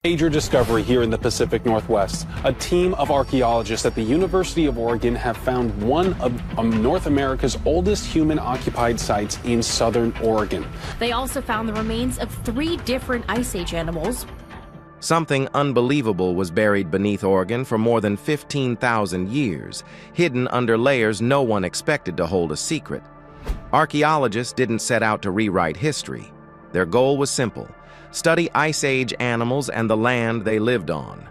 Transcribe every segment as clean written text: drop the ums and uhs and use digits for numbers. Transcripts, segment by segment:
Major discovery here in the Pacific Northwest. A team of archaeologists at the University of Oregon have found one of North America's oldest human-occupied sites in southern Oregon. They also found the remains of 3 different Ice Age animals. Something unbelievable was buried beneath Oregon for more than 15,000 years, hidden under layers no one expected to hold a secret. Archaeologists didn't set out to rewrite history. Their goal was simple: study Ice Age animals and the land they lived on.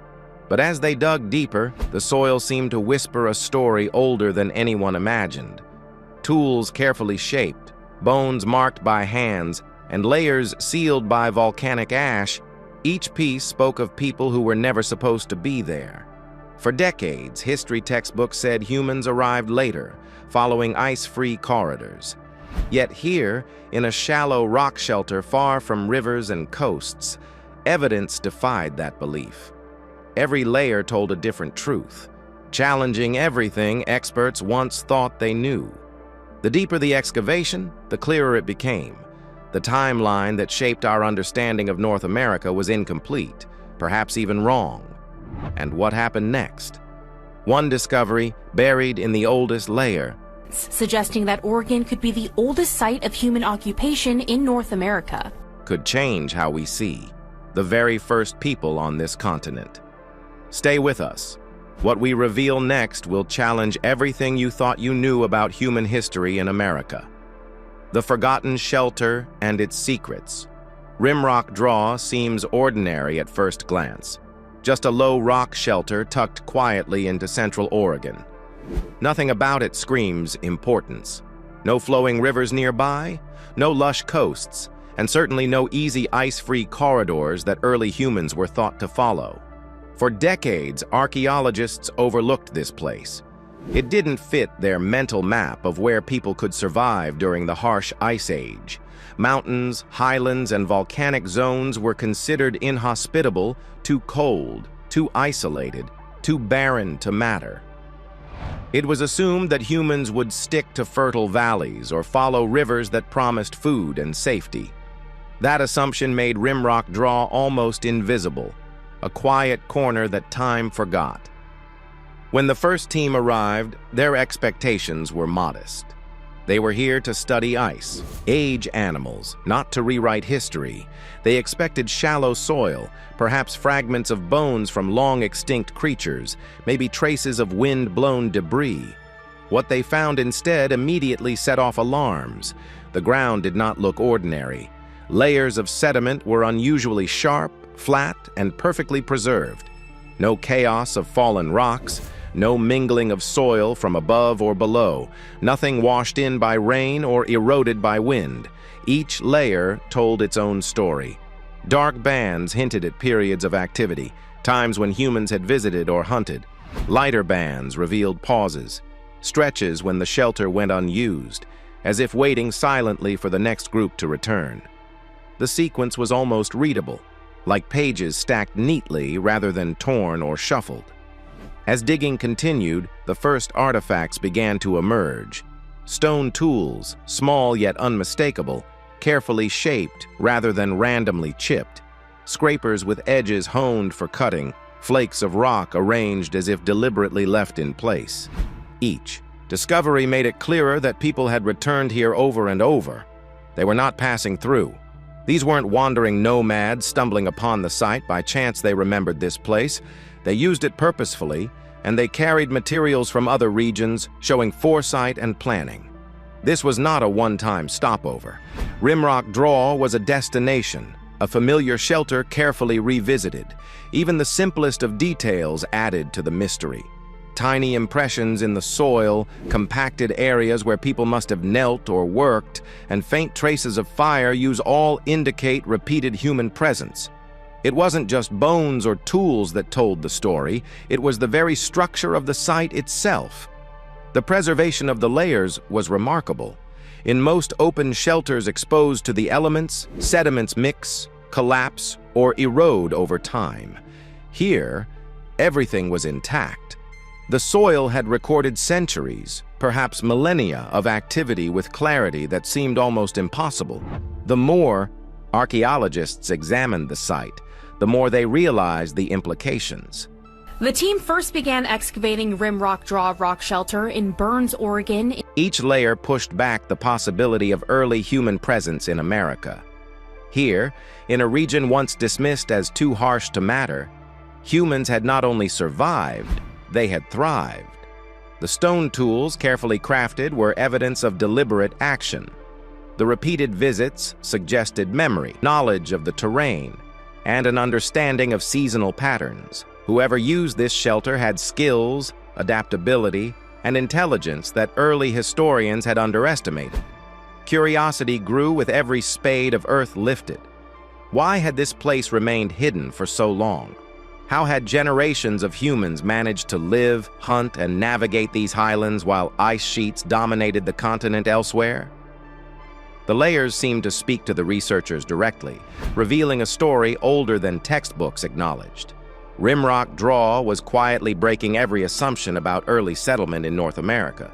But as they dug deeper, the soil seemed to whisper a story older than anyone imagined. Tools carefully shaped, bones marked by hands, and layers sealed by volcanic ash, each piece spoke of people who were never supposed to be there. For decades, history textbooks said humans arrived later, following ice-free corridors. Yet here, in a shallow rock shelter far from rivers and coasts, evidence defied that belief. Every layer told a different truth, challenging everything experts once thought they knew. The deeper the excavation, the clearer it became. The timeline that shaped our understanding of North America was incomplete, perhaps even wrong. And what happened next? One discovery, buried in the oldest layer, suggesting that Oregon could be the oldest site of human occupation in North America, could change how we see the very first people on this continent. Stay with us. What we reveal next will challenge everything you thought you knew about human history in America. The Forgotten Shelter and its secrets. Rimrock Draw seems ordinary at first glance. Just a low rock shelter tucked quietly into central Oregon. Nothing about it screams importance. No flowing rivers nearby, no lush coasts, and certainly no easy ice-free corridors that early humans were thought to follow. For decades, archaeologists overlooked this place. It didn't fit their mental map of where people could survive during the harsh Ice Age. Mountains, highlands, and volcanic zones were considered inhospitable, too cold, too isolated, too barren to matter. It was assumed that humans would stick to fertile valleys or follow rivers that promised food and safety. That assumption made Rimrock Draw almost invisible, a quiet corner that time forgot. When the first team arrived, their expectations were modest. They were here to study Ice Age animals, not to rewrite history. They expected shallow soil, perhaps fragments of bones from long-extinct creatures, maybe traces of wind-blown debris. What they found instead immediately set off alarms. The ground did not look ordinary. Layers of sediment were unusually sharp, flat, and perfectly preserved. No chaos of fallen rocks, no mingling of soil from above or below, nothing washed in by rain or eroded by wind. Each layer told its own story. Dark bands hinted at periods of activity, times when humans had visited or hunted. Lighter bands revealed pauses, stretches when the shelter went unused, as if waiting silently for the next group to return. The sequence was almost readable, like pages stacked neatly rather than torn or shuffled. As digging continued, the first artifacts began to emerge. Stone tools, small yet unmistakable, carefully shaped rather than randomly chipped. Scrapers with edges honed for cutting, flakes of rock arranged as if deliberately left in place. Each discovery made it clearer that people had returned here over and over. They were not passing through. These weren't wandering nomads stumbling upon the site by chance. They remembered this place. They used it purposefully, and they carried materials from other regions, showing foresight and planning. This was not a one-time stopover. Rimrock Draw was a destination, a familiar shelter carefully revisited. Even the simplest of details added to the mystery. Tiny impressions in the soil, compacted areas where people must have knelt or worked, and faint traces of fire all indicate repeated human presence. It wasn't just bones or tools that told the story, it was the very structure of the site itself. The preservation of the layers was remarkable. In most open shelters exposed to the elements, sediments mix, collapse, or erode over time. Here, everything was intact. The soil had recorded centuries, perhaps millennia, of activity with clarity that seemed almost impossible. The more archaeologists examined the site, the more they realized the implications. The team first began excavating Rimrock Draw rock shelter in Burns, Oregon. Each layer pushed back the possibility of early human presence in America. Here, in a region once dismissed as too harsh to matter, humans had not only survived, they had thrived. The stone tools, carefully crafted, were evidence of deliberate action. The repeated visits suggested memory, knowledge of the terrain, and an understanding of seasonal patterns. Whoever used this shelter had skills, adaptability, and intelligence that early historians had underestimated. Curiosity grew with every spade of earth lifted. Why had this place remained hidden for so long? How had generations of humans managed to live, hunt, and navigate these highlands while ice sheets dominated the continent elsewhere? The layers seemed to speak to the researchers directly, revealing a story older than textbooks acknowledged. Rimrock Draw was quietly breaking every assumption about early settlement in North America.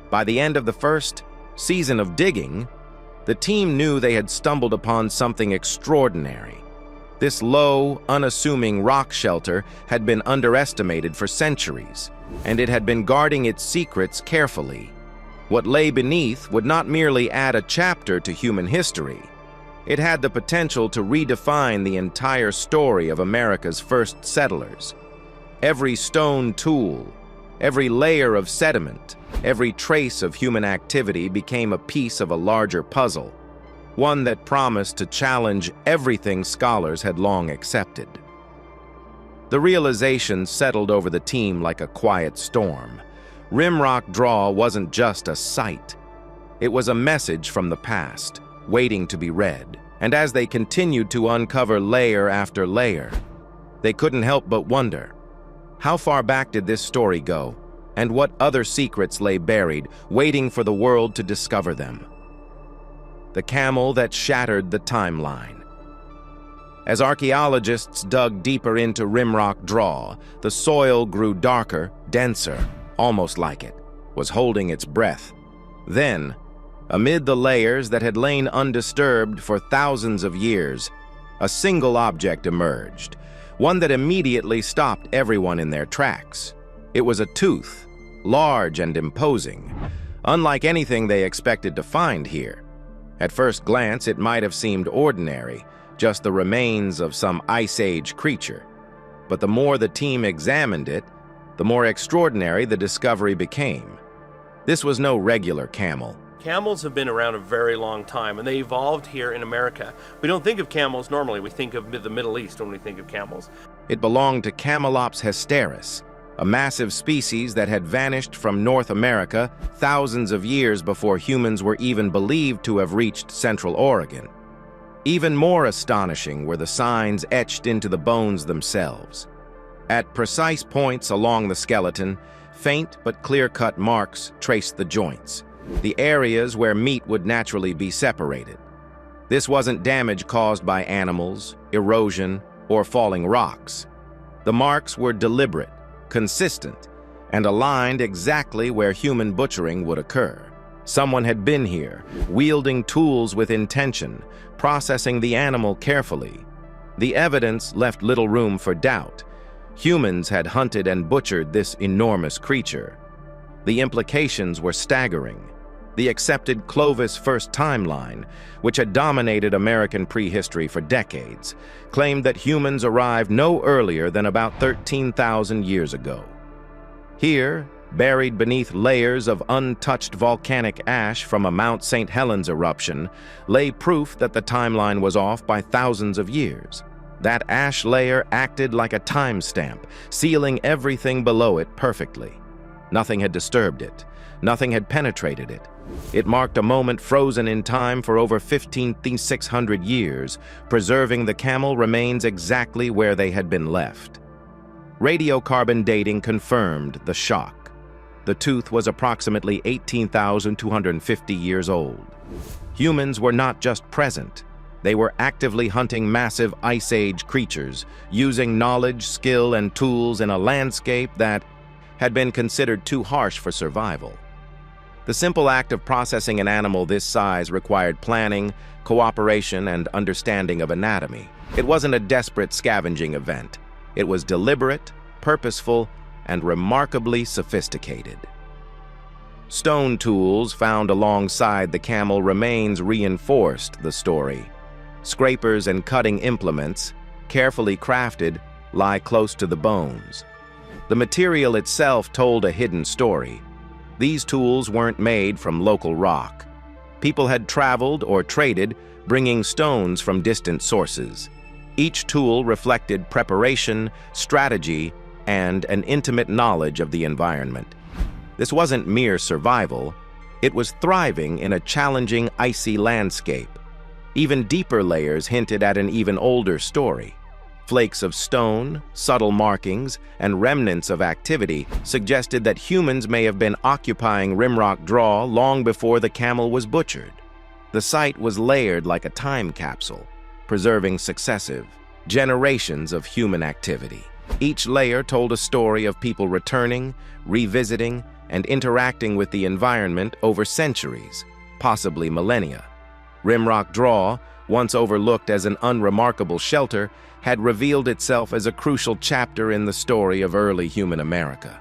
By the end of the first season of digging, the team knew they had stumbled upon something extraordinary. This low, unassuming rock shelter had been underestimated for centuries, and it had been guarding its secrets carefully. What lay beneath would not merely add a chapter to human history. It had the potential to redefine the entire story of America's first settlers. Every stone tool, every layer of sediment, every trace of human activity became a piece of a larger puzzle, one that promised to challenge everything scholars had long accepted. The realization settled over the team like a quiet storm. Rimrock Draw wasn't just a site. It was a message from the past, waiting to be read. And as they continued to uncover layer after layer, they couldn't help but wonder, how far back did this story go, and what other secrets lay buried, waiting for the world to discover them? The camel that shattered the timeline. As archaeologists dug deeper into Rimrock Draw, the soil grew darker, denser, almost like it was holding its breath. Then, amid the layers that had lain undisturbed for thousands of years, a single object emerged, one that immediately stopped everyone in their tracks. It was a tooth, large and imposing, unlike anything they expected to find here. At first glance, it might have seemed ordinary, just the remains of some Ice Age creature. But the more the team examined it, the more extraordinary the discovery became. This was no regular camel. Camels have been around a very long time, and they evolved here in America. We don't think of camels normally. We think of the Middle East when we think of camels. It belonged to Camelops hysteris, a massive species that had vanished from North America thousands of years before humans were even believed to have reached Central Oregon. Even more astonishing were the signs etched into the bones themselves. At precise points along the skeleton, faint but clear-cut marks traced the joints, the areas where meat would naturally be separated. This wasn't damage caused by animals, erosion, or falling rocks. The marks were deliberate, consistent, and aligned exactly where human butchering would occur. Someone had been here, wielding tools with intention, processing the animal carefully. The evidence left little room for doubt. Humans had hunted and butchered this enormous creature. The implications were staggering. The accepted Clovis First timeline, which had dominated American prehistory for decades, claimed that humans arrived no earlier than about 13,000 years ago. Here, buried beneath layers of untouched volcanic ash from a Mount St. Helens eruption, lay proof that the timeline was off by thousands of years. That ash layer acted like a timestamp, sealing everything below it perfectly. Nothing had disturbed it. Nothing had penetrated it. It marked a moment frozen in time for over 15,600 years, preserving the camel remains exactly where they had been left. Radiocarbon dating confirmed the shock. The tooth was approximately 18,250 years old. Humans were not just present. They were actively hunting massive Ice Age creatures, using knowledge, skill, and tools in a landscape that had been considered too harsh for survival. The simple act of processing an animal this size required planning, cooperation, and understanding of anatomy. It wasn't a desperate scavenging event. It was deliberate, purposeful, and remarkably sophisticated. Stone tools found alongside the camel remains reinforced the story. Scrapers and cutting implements, carefully crafted, lie close to the bones. The material itself told a hidden story. These tools weren't made from local rock. People had traveled or traded, bringing stones from distant sources. Each tool reflected preparation, strategy, and an intimate knowledge of the environment. This wasn't mere survival. It was thriving in a challenging, icy landscape. Even deeper layers hinted at an even older story. Flakes of stone, subtle markings, and remnants of activity suggested that humans may have been occupying Rimrock Draw long before the camel was butchered. The site was layered like a time capsule, preserving successive generations of human activity. Each layer told a story of people returning, revisiting, and interacting with the environment over centuries, possibly millennia. Rimrock Draw, once overlooked as an unremarkable shelter, had revealed itself as a crucial chapter in the story of early human America.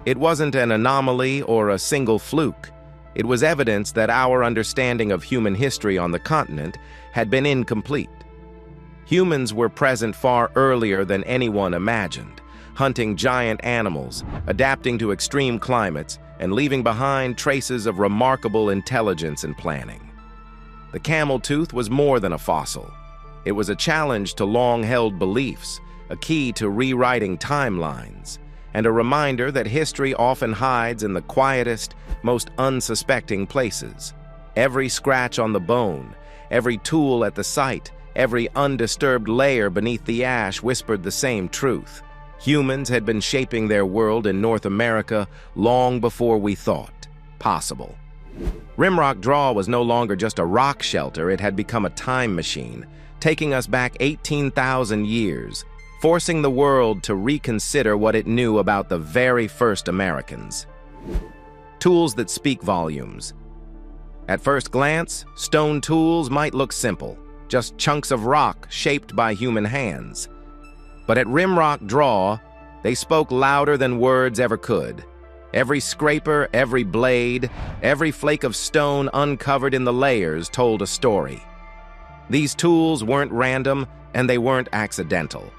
It wasn't an anomaly or a single fluke. It was evidence that our understanding of human history on the continent had been incomplete. Humans were present far earlier than anyone imagined, hunting giant animals, adapting to extreme climates, and leaving behind traces of remarkable intelligence and planning. The camel tooth was more than a fossil. It was a challenge to long-held beliefs, a key to rewriting timelines, and a reminder that history often hides in the quietest, most unsuspecting places. Every scratch on the bone, every tool at the site, every undisturbed layer beneath the ash whispered the same truth. Humans had been shaping their world in North America long before we thought possible. Rimrock Draw was no longer just a rock shelter, it had become a time machine, taking us back 18,000 years, forcing the world to reconsider what it knew about the very first Americans. Tools that speak volumes. At first glance, stone tools might look simple, just chunks of rock shaped by human hands. But at Rimrock Draw, they spoke louder than words ever could. Every scraper, every blade, every flake of stone uncovered in the layers told a story. These tools weren't random, and they weren't accidental.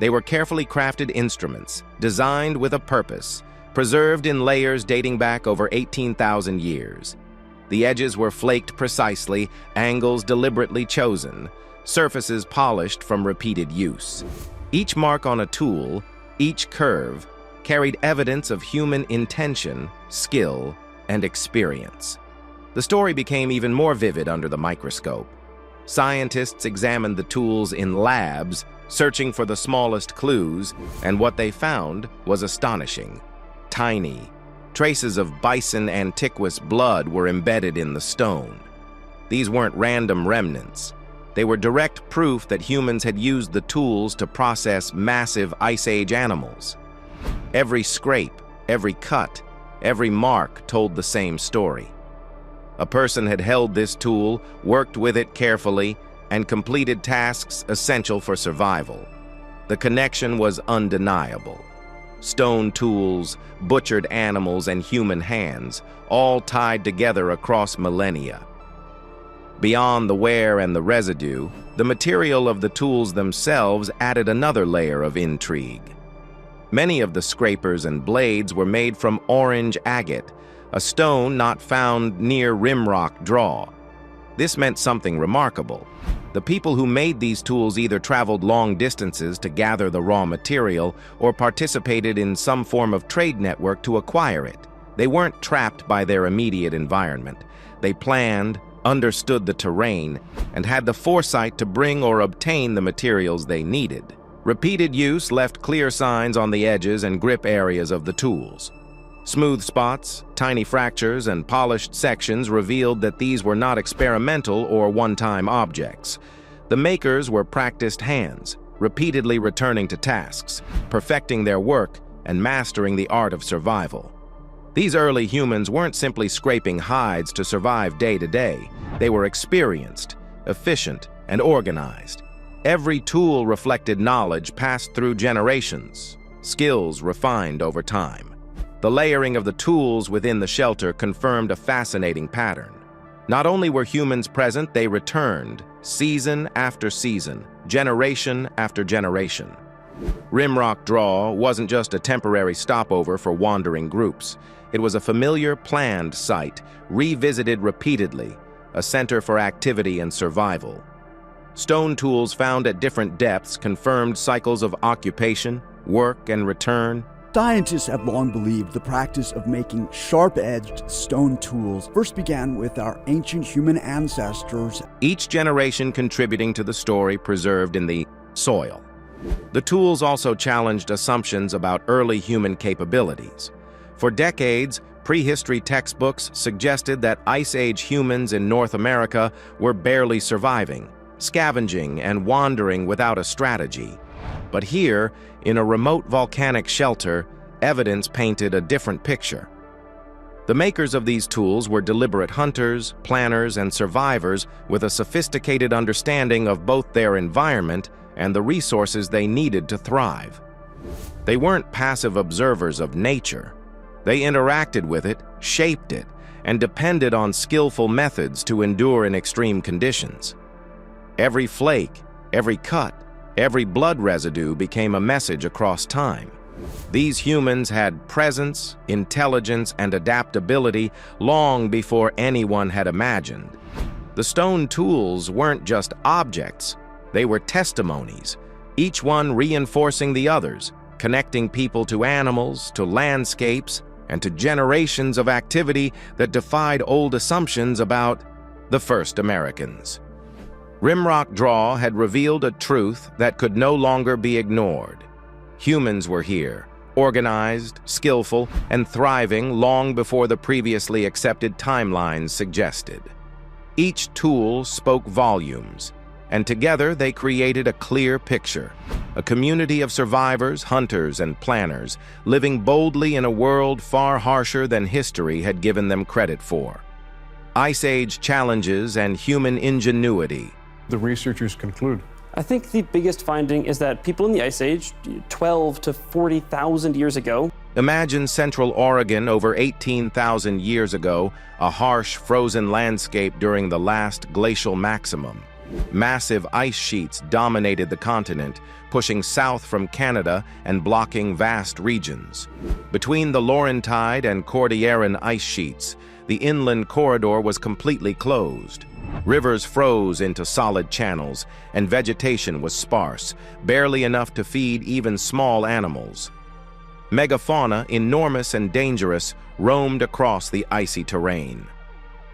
They were carefully crafted instruments, designed with a purpose, preserved in layers dating back over 18,000 years. The edges were flaked precisely, angles deliberately chosen, surfaces polished from repeated use. Each mark on a tool, each curve, carried evidence of human intention, skill, and experience. The story became even more vivid under the microscope. Scientists examined the tools in labs, searching for the smallest clues, and what they found was astonishing. Tiny, traces of bison antiquus blood were embedded in the stone. These weren't random remnants. They were direct proof that humans had used the tools to process massive Ice Age animals. Every scrape, every cut, every mark told the same story. A person had held this tool, worked with it carefully, and completed tasks essential for survival. The connection was undeniable. Stone tools, butchered animals, and human hands, all tied together across millennia. Beyond the wear and the residue, the material of the tools themselves added another layer of intrigue. Many of the scrapers and blades were made from orange agate, a stone not found near Rimrock Draw. This meant something remarkable. The people who made these tools either traveled long distances to gather the raw material or participated in some form of trade network to acquire it. They weren't trapped by their immediate environment. They planned, understood the terrain, and had the foresight to bring or obtain the materials they needed. Repeated use left clear signs on the edges and grip areas of the tools. Smooth spots, tiny fractures, and polished sections revealed that these were not experimental or one-time objects. The makers were practiced hands, repeatedly returning to tasks, perfecting their work, and mastering the art of survival. These early humans weren't simply scraping hides to survive day to day. They were experienced, efficient, and organized. Every tool reflected knowledge passed through generations, skills refined over time. The layering of the tools within the shelter confirmed a fascinating pattern. Not only were humans present, they returned, season after season, generation after generation. Rimrock Draw wasn't just a temporary stopover for wandering groups. It was a familiar, planned site, revisited repeatedly, a center for activity and survival. Stone tools found at different depths confirmed cycles of occupation, work, and return. Scientists have long believed the practice of making sharp-edged stone tools first began with our ancient human ancestors. Each generation contributing to the story preserved in the soil. The tools also challenged assumptions about early human capabilities. For decades, prehistory textbooks suggested that Ice Age humans in North America were barely surviving, scavenging and wandering without a strategy. But here, in a remote volcanic shelter, evidence painted a different picture. The makers of these tools were deliberate hunters, planners, and survivors with a sophisticated understanding of both their environment and the resources they needed to thrive. They weren't passive observers of nature. They interacted with it, shaped it, and depended on skillful methods to endure in extreme conditions. Every flake, every cut, every blood residue became a message across time. These humans had presence, intelligence, and adaptability long before anyone had imagined. The stone tools weren't just objects, they were testimonies, each one reinforcing the others, connecting people to animals, to landscapes, and to generations of activity that defied old assumptions about the first Americans. Rimrock Draw had revealed a truth that could no longer be ignored. Humans were here, organized, skillful, and thriving long before the previously accepted timelines suggested. Each tool spoke volumes, and together they created a clear picture, a community of survivors, hunters, and planners, living boldly in a world far harsher than history had given them credit for. Ice Age challenges and human ingenuity. The researchers conclude. I think the biggest finding is that people in the Ice Age, 12 to 40,000 years ago. Imagine Central Oregon over 18,000 years ago, a harsh, frozen landscape during the last glacial maximum. Massive ice sheets dominated the continent, pushing south from Canada and blocking vast regions. Between the Laurentide and Cordilleran ice sheets, the inland corridor was completely closed. Rivers froze into solid channels, and vegetation was sparse, barely enough to feed even small animals. Megafauna, enormous and dangerous, roamed across the icy terrain.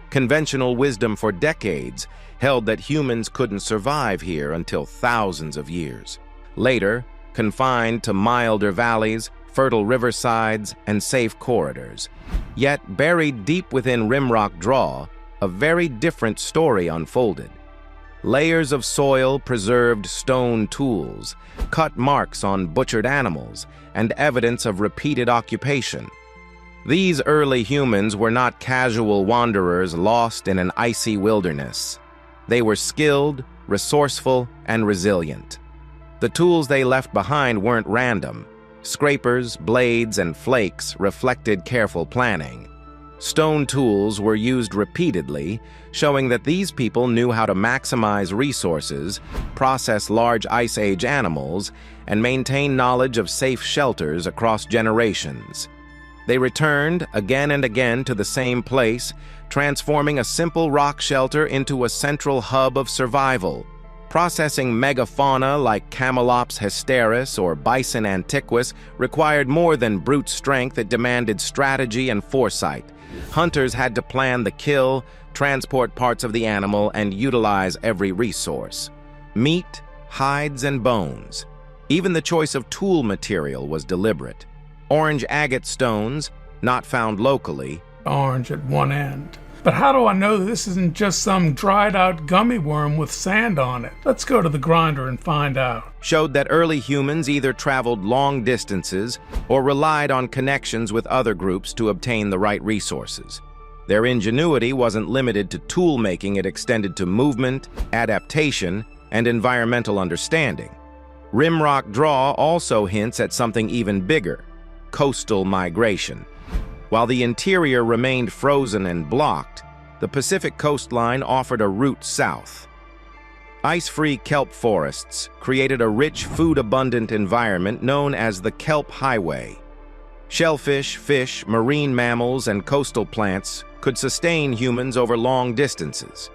Conventional wisdom for decades held that humans couldn't survive here until thousands of years. Later, confined to milder valleys, fertile riversides, and safe corridors. Yet, buried deep within Rimrock Draw, a very different story unfolded. Layers of soil preserved stone tools, cut marks on butchered animals, and evidence of repeated occupation. These early humans were not casual wanderers lost in an icy wilderness. They were skilled, resourceful, and resilient. The tools they left behind weren't random. Scrapers, blades, and flakes reflected careful planning. Stone tools were used repeatedly, showing that these people knew how to maximize resources, process large Ice Age animals, and maintain knowledge of safe shelters across generations. They returned again and again to the same place, transforming a simple rock shelter into a central hub of survival. Processing megafauna like Camelops hysteris or Bison antiquus required more than brute strength. It demanded strategy and foresight. Hunters had to plan the kill, transport parts of the animal, and utilize every resource. Meat, hides, and bones. Even the choice of tool material was deliberate. Orange agate stones, not found locally. Orange at one end, But how do I know this isn't just some dried out gummy worm with sand on it? Let's go to the grinder and find out. Showed that early humans either traveled long distances or relied on connections with other groups to obtain the right resources. Their ingenuity wasn't limited to tool making, it extended to movement, adaptation, and environmental understanding. Rimrock Draw also hints at something even bigger: coastal migration. While the interior remained frozen and blocked, the Pacific coastline offered a route south. Ice-free kelp forests created a rich, food-abundant environment known as the Kelp Highway. Shellfish, fish, marine mammals, and coastal plants could sustain humans over long distances.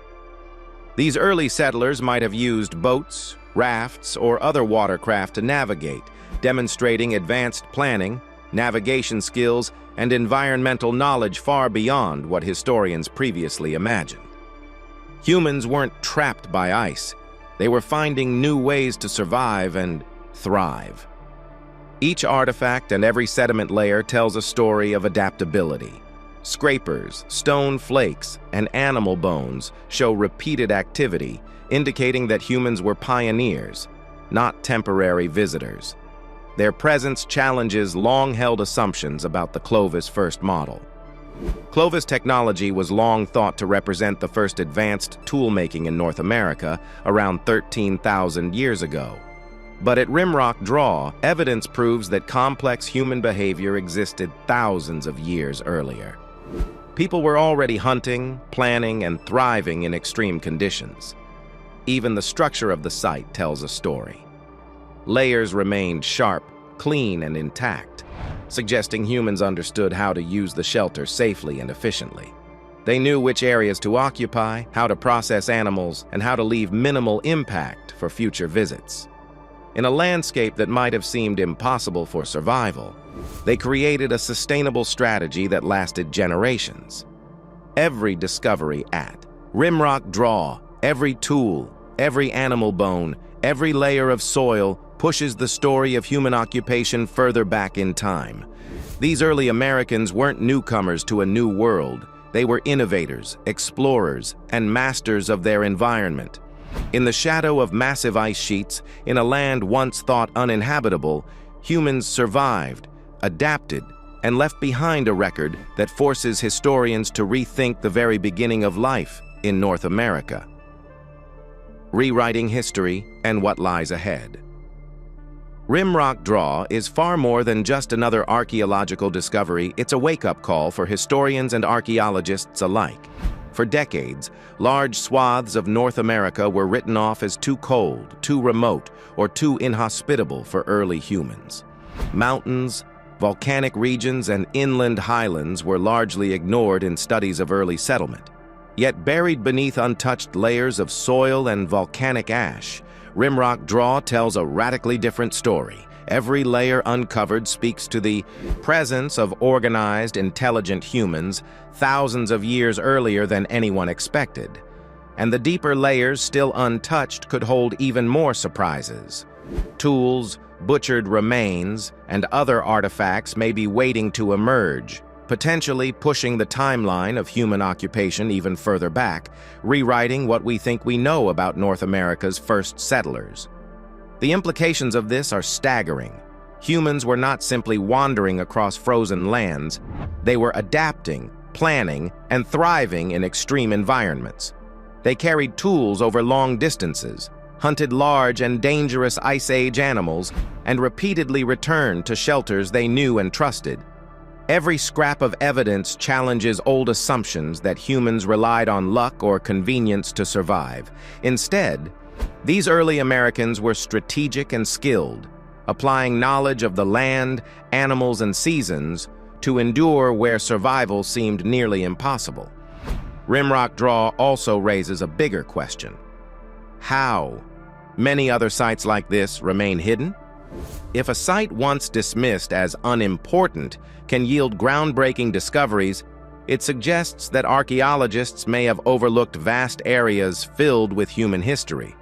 These early settlers might have used boats, rafts, or other watercraft to navigate, demonstrating advanced planning, navigation skills, and environmental knowledge far beyond what historians previously imagined. Humans weren't trapped by ice. They were finding new ways to survive and thrive. Each artifact and every sediment layer tells a story of adaptability. Scrapers, stone flakes, and animal bones show repeated activity, indicating that humans were pioneers, not temporary visitors. Their presence challenges long-held assumptions about the Clovis first model. Clovis technology was long thought to represent the first advanced tool-making in North America around 13,000 years ago. But at Rimrock Draw, evidence proves that complex human behavior existed thousands of years earlier. People were already hunting, planning, and thriving in extreme conditions. Even the structure of the site tells a story. Layers remained sharp, clean, and intact, suggesting humans understood how to use the shelter safely and efficiently. They knew which areas to occupy, how to process animals, and how to leave minimal impact for future visits. In a landscape that might have seemed impossible for survival, they created a sustainable strategy that lasted generations. Every discovery at Rimrock Draw, every tool, every animal bone, every layer of soil pushes the story of human occupation further back in time. These early Americans weren't newcomers to a new world. They were innovators, explorers, and masters of their environment. In the shadow of massive ice sheets, in a land once thought uninhabitable, humans survived, adapted, and left behind a record that forces historians to rethink the very beginning of life in North America. Rewriting history and what lies ahead. Rimrock Draw is far more than just another archaeological discovery. It's a wake-up call for historians and archaeologists alike. For decades, large swaths of North America were written off as too cold, too remote, or too inhospitable for early humans. Mountains, volcanic regions, and inland highlands were largely ignored in studies of early settlement. Yet buried beneath untouched layers of soil and volcanic ash, Rimrock Draw tells a radically different story. Every layer uncovered speaks to the presence of organized, intelligent humans thousands of years earlier than anyone expected. And the deeper layers still untouched could hold even more surprises. Tools, butchered remains, and other artifacts may be waiting to emerge, potentially pushing the timeline of human occupation even further back, rewriting what we think we know about North America's first settlers. The implications of this are staggering. Humans were not simply wandering across frozen lands, they were adapting, planning, and thriving in extreme environments. They carried tools over long distances, hunted large and dangerous Ice Age animals, and repeatedly returned to shelters they knew and trusted. Every scrap of evidence challenges old assumptions that humans relied on luck or convenience to survive. Instead, these early Americans were strategic and skilled, applying knowledge of the land, animals, and seasons to endure where survival seemed nearly impossible. Rimrock Draw also raises a bigger question. How? Many other sites like this remain hidden? If a site once dismissed as unimportant can yield groundbreaking discoveries, it suggests that archaeologists may have overlooked vast areas filled with human history.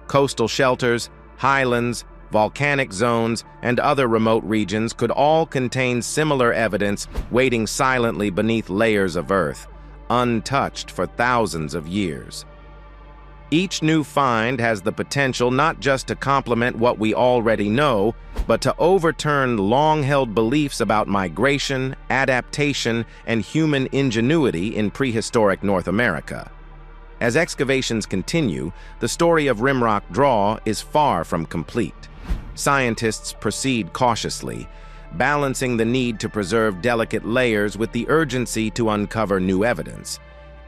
Coastal shelters, highlands, volcanic zones, and other remote regions could all contain similar evidence waiting silently beneath layers of earth, untouched for thousands of years. Each new find has the potential not just to complement what we already know, but to overturn long-held beliefs about migration, adaptation, and human ingenuity in prehistoric North America. As excavations continue, the story of Rimrock Draw is far from complete. Scientists proceed cautiously, balancing the need to preserve delicate layers with the urgency to uncover new evidence.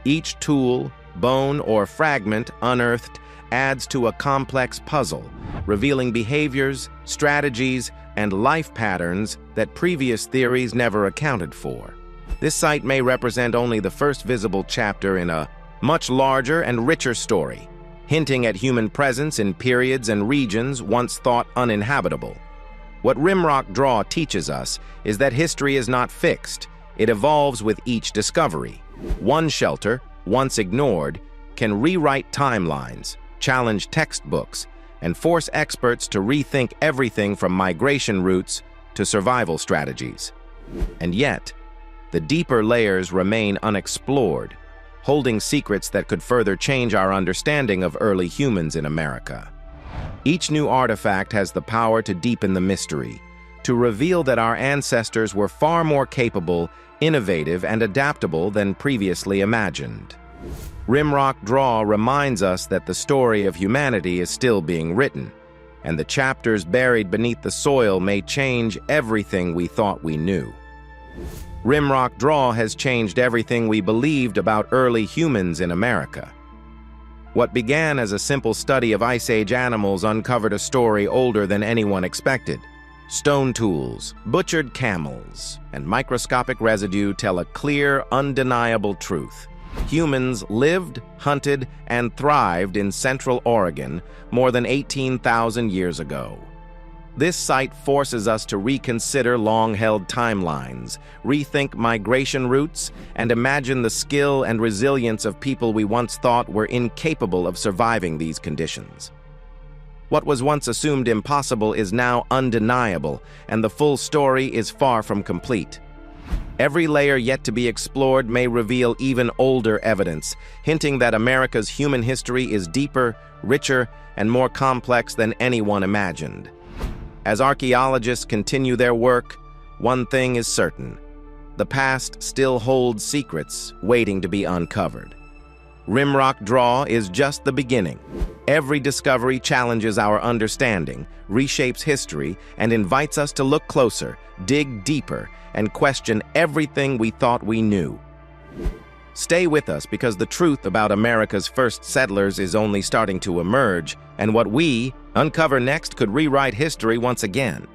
Each tool, bone, or fragment unearthed adds to a complex puzzle, revealing behaviors, strategies, and life patterns that previous theories never accounted for. This site may represent only the first visible chapter in a much larger and richer story, hinting at human presence in periods and regions once thought uninhabitable. What Rimrock Draw teaches us is that history is not fixed. It evolves with each discovery. One shelter, once ignored, can rewrite timelines, challenge textbooks, and force experts to rethink everything from migration routes to survival strategies. And yet, the deeper layers remain unexplored, holding secrets that could further change our understanding of early humans in America. Each new artifact has the power to deepen the mystery, to reveal that our ancestors were far more capable, innovative, and adaptable than previously imagined. Rimrock Draw reminds us that the story of humanity is still being written, and the chapters buried beneath the soil may change everything we thought we knew. Rimrock Draw has changed everything we believed about early humans in America. What began as a simple study of Ice Age animals uncovered a story older than anyone expected. Stone tools, butchered camels, and microscopic residue tell a clear, undeniable truth. Humans lived, hunted, and thrived in Central Oregon more than 18,000 years ago. This site forces us to reconsider long-held timelines, rethink migration routes, and imagine the skill and resilience of people we once thought were incapable of surviving these conditions. What was once assumed impossible is now undeniable, and the full story is far from complete. Every layer yet to be explored may reveal even older evidence, hinting that America's human history is deeper, richer, and more complex than anyone imagined. As archaeologists continue their work, one thing is certain: the past still holds secrets waiting to be uncovered. Rimrock Draw is just the beginning. Every discovery challenges our understanding, reshapes history, and invites us to look closer, dig deeper, and question everything we thought we knew. Stay with us, because the truth about America's first settlers is only starting to emerge, and what we uncover next could rewrite history once again.